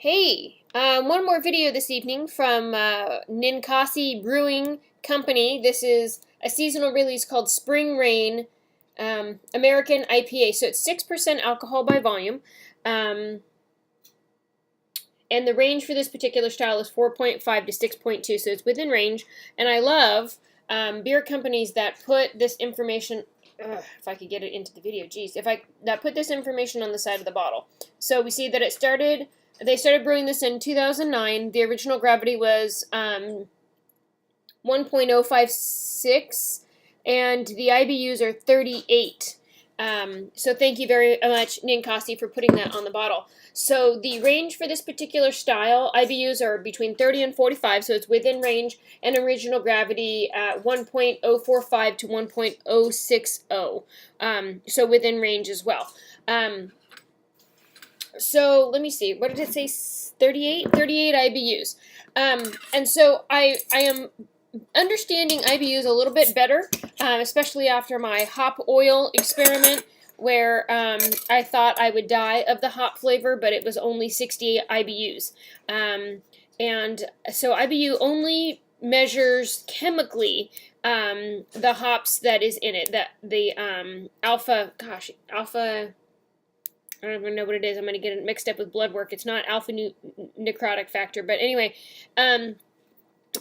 Hey, one more video this evening from Ninkasi Brewing Company. This is a seasonal release called Spring Rain American IPA. So it's 6% alcohol by volume. And the range for this particular style is 4.5 to 6.2, so it's within range. And I love beer companies that put this information, if I could get it into the video, geez, that put this information on the side of the bottle. So we see that they started brewing this in 2009. The original gravity was 1.056, and the IBUs are 38. So thank you very much, Ninkasi, for putting that on the bottle. So the range for this particular style, IBUs are between 30 and 45, so it's within range, and original gravity at 1.045 to 1.060, so within range as well. So let me see, what did it say, 38 IBUs. And so I am understanding IBUs a little bit better, especially after my hop oil experiment, where I thought I would die of the hop flavor, but it was only 60 IBUs. And so IBU only measures chemically the hops that is in it, the alpha, I don't even know what it is. I'm going to get it mixed up with blood work. It's not alpha necrotic factor, but anyway,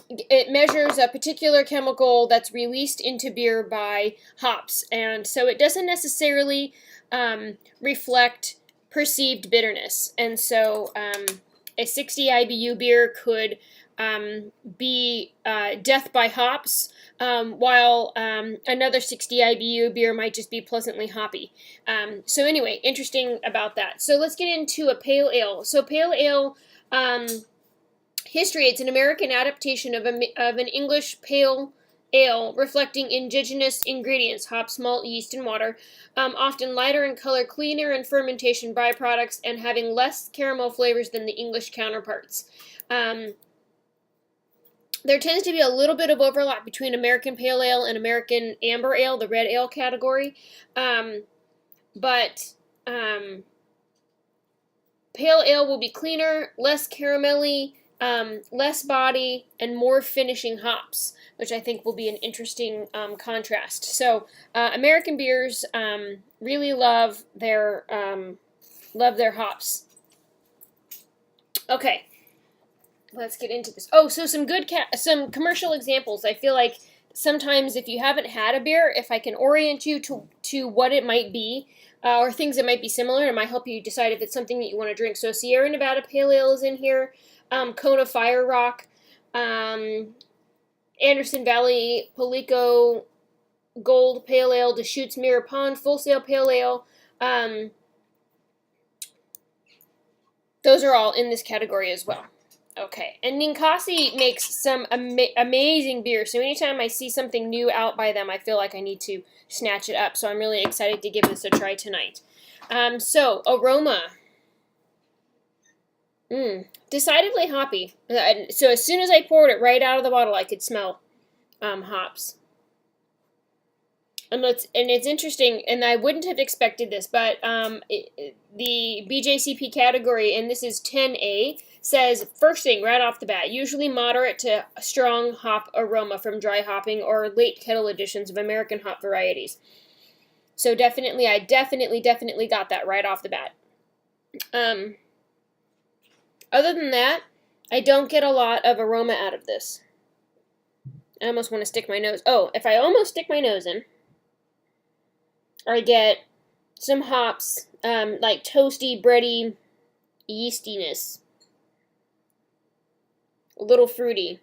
it measures a particular chemical that's released into beer by hops, and so it doesn't necessarily reflect perceived bitterness. And so a 60 IBU beer could be death by hops, while another 60 IBU beer might just be pleasantly hoppy. So anyway, interesting about that. So let's get into a pale ale. So pale ale history, it's an American adaptation of an English pale ale reflecting indigenous ingredients, hops, malt, yeast, and water, often lighter in color, cleaner in fermentation byproducts, and having less caramel flavors than the English counterparts. There tends to be a little bit of overlap between American Pale Ale and American Amber Ale, the red ale category. But Pale Ale will be cleaner, less caramelly, less body, and more finishing hops, which I think will be an interesting contrast. So American beers really love their hops. Okay. Let's get into this. Oh, so some commercial examples. I feel like sometimes if you haven't had a beer, if I can orient you to what it might be, or things that might be similar, it might help you decide if it's something that you want to drink. So Sierra Nevada Pale Ale is in here, Kona Fire Rock, Anderson Valley Palico Gold Pale Ale, Deschutes Mirror Pond Full Sail Pale Ale. Those are all in this category as well. Okay, and Ninkasi makes some amazing beer, so anytime I see something new out by them, I feel like I need to snatch it up, so I'm really excited to give this a try tonight. So, aroma. Decidedly hoppy. So as soon as I poured it right out of the bottle, I could smell hops. And it's interesting, and I wouldn't have expected this, but the BJCP category, and this is 10A, says, first thing, right off the bat, usually moderate to strong hop aroma from dry hopping or late kettle additions of American hop varieties. So definitely, I definitely got that right off the bat. Other than that, I don't get a lot of aroma out of this. I almost want to stick my nose. Oh, if I almost stick my nose in, I get some hops, like toasty, bready yeastiness. A little fruity.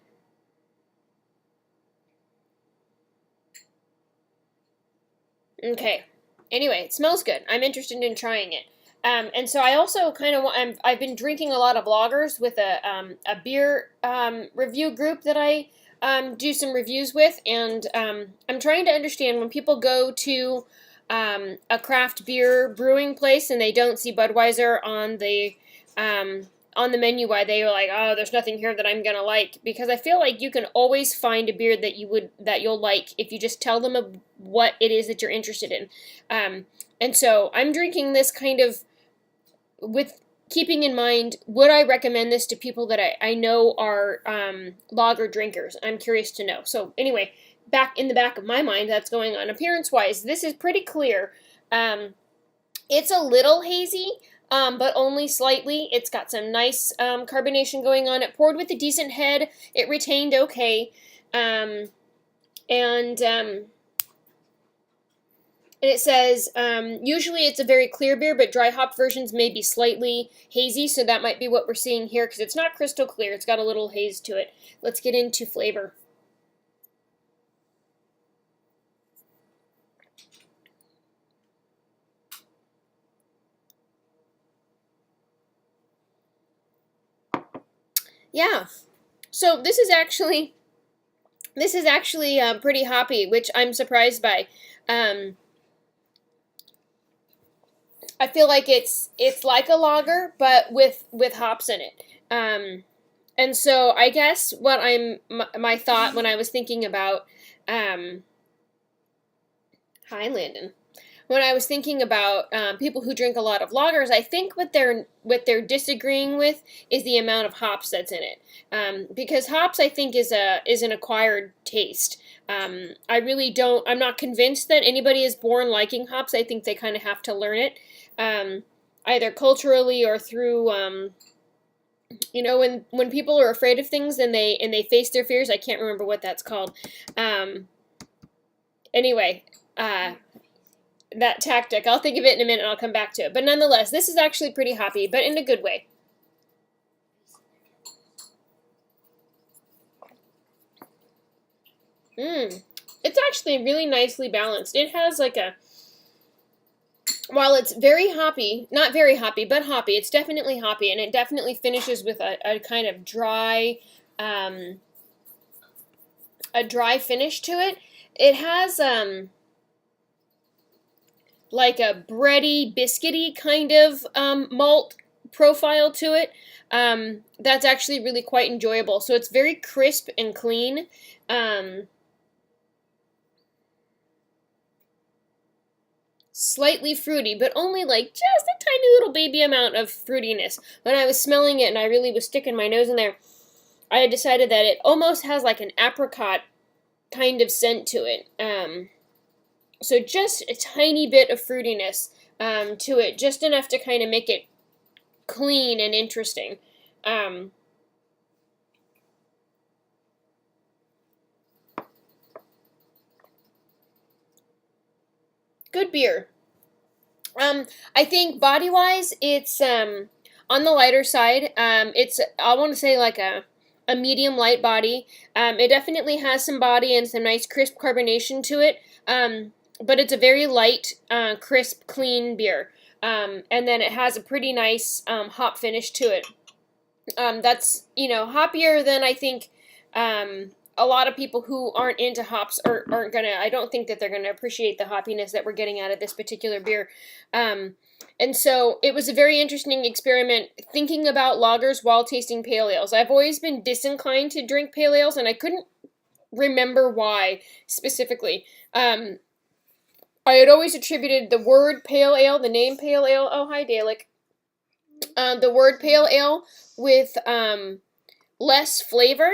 Okay. Anyway, it smells good. I'm interested in trying it. And so I also kind of I've been drinking a lot of bloggers with a beer review group that I do some reviews with, and I'm trying to understand when people go to a craft beer brewing place and they don't see Budweiser on the menu, why they are like, oh, there's nothing here that I'm gonna like, because I feel like you can always find a beer that you'll like if you just tell them what it is that you're interested in. And so I'm drinking this kind of with keeping in mind, would I recommend this to people that I know are lager drinkers? I'm curious to know. So anyway, back in the back of my mind, that's going on. Appearance-wise, this is pretty clear. It's a little hazy, but only slightly. It's got some nice carbonation going on. It poured with a decent head. It retained okay. And it says, usually it's a very clear beer, but dry hop versions may be slightly hazy, so that might be what we're seeing here, because it's not crystal clear. It's got a little haze to it. Let's get into flavor. Yeah, so this is actually pretty hoppy, which I'm surprised by. I feel like it's like a lager, but with hops in it. And so I guess what my thought when I was thinking about hi Landon. When I was thinking about people who drink a lot of lagers, I think what they're disagreeing with is the amount of hops that's in it, because hops I think is an acquired taste. I really don't. I'm not convinced that anybody is born liking hops. I think they kind of have to learn it, either culturally or through. You know, when people are afraid of things and they face their fears. I can't remember what that's called. Anyway. That tactic. I'll think of it in a minute and I'll come back to it. But nonetheless, this is actually pretty hoppy, but in a good way. It's actually really nicely balanced. It has like while it's very hoppy, not very hoppy, but hoppy, it's definitely hoppy, and it definitely finishes with a kind of dry, a dry finish to it. It has, like a bready, biscuity kind of malt profile to it. That's actually really quite enjoyable. So it's very crisp and clean. Slightly fruity, but only like just a tiny little baby amount of fruitiness. When I was smelling it and I really was sticking my nose in there, I had decided that it almost has like an apricot kind of scent to it. So just a tiny bit of fruitiness to it, just enough to kind of make it clean and interesting. Good beer. I think body-wise, it's on the lighter side. It's, I want to say, like a medium light body. It definitely has some body and some nice crisp carbonation to it. But it's a very light, crisp, clean beer. And then it has a pretty nice hop finish to it. That's, hoppier than I think a lot of people who aren't into hops aren't gonna, I don't think that they're gonna appreciate the hoppiness that we're getting out of this particular beer. And so it was a very interesting experiment thinking about lagers while tasting pale ales. I've always been disinclined to drink pale ales, and I couldn't remember why specifically. I had always attributed the word pale ale, the name pale ale, oh hi Dalek, the word pale ale with less flavor,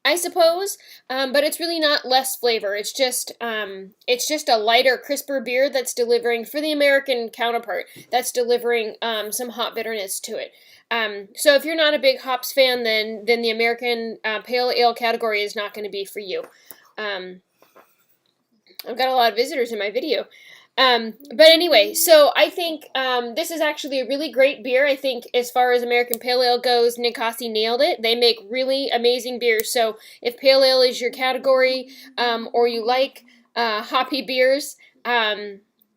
I suppose, but it's really not less flavor. It's just a lighter, crisper beer that's delivering, for the American counterpart, that's delivering some hop bitterness to it. So if you're not a big hops fan, then the American pale ale category is not going to be for you. I've got a lot of visitors in my video. But anyway, so I think this is actually a really great beer. I think as far as American Pale Ale goes, Ninkasi nailed it. They make really amazing beers. So if Pale Ale is your category, or you like hoppy beers,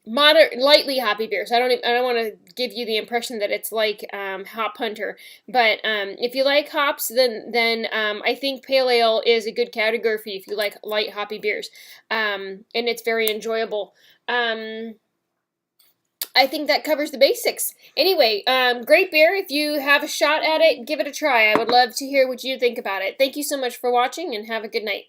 lightly hoppy beers. I don't want to give you the impression that it's like Hop Hunter, but if you like hops, then I think Pale Ale is a good category for you if you like light hoppy beers, and it's very enjoyable. I think that covers the basics. Anyway, great beer. If you have a shot at it, give it a try. I would love to hear what you think about it. Thank you so much for watching, and have a good night.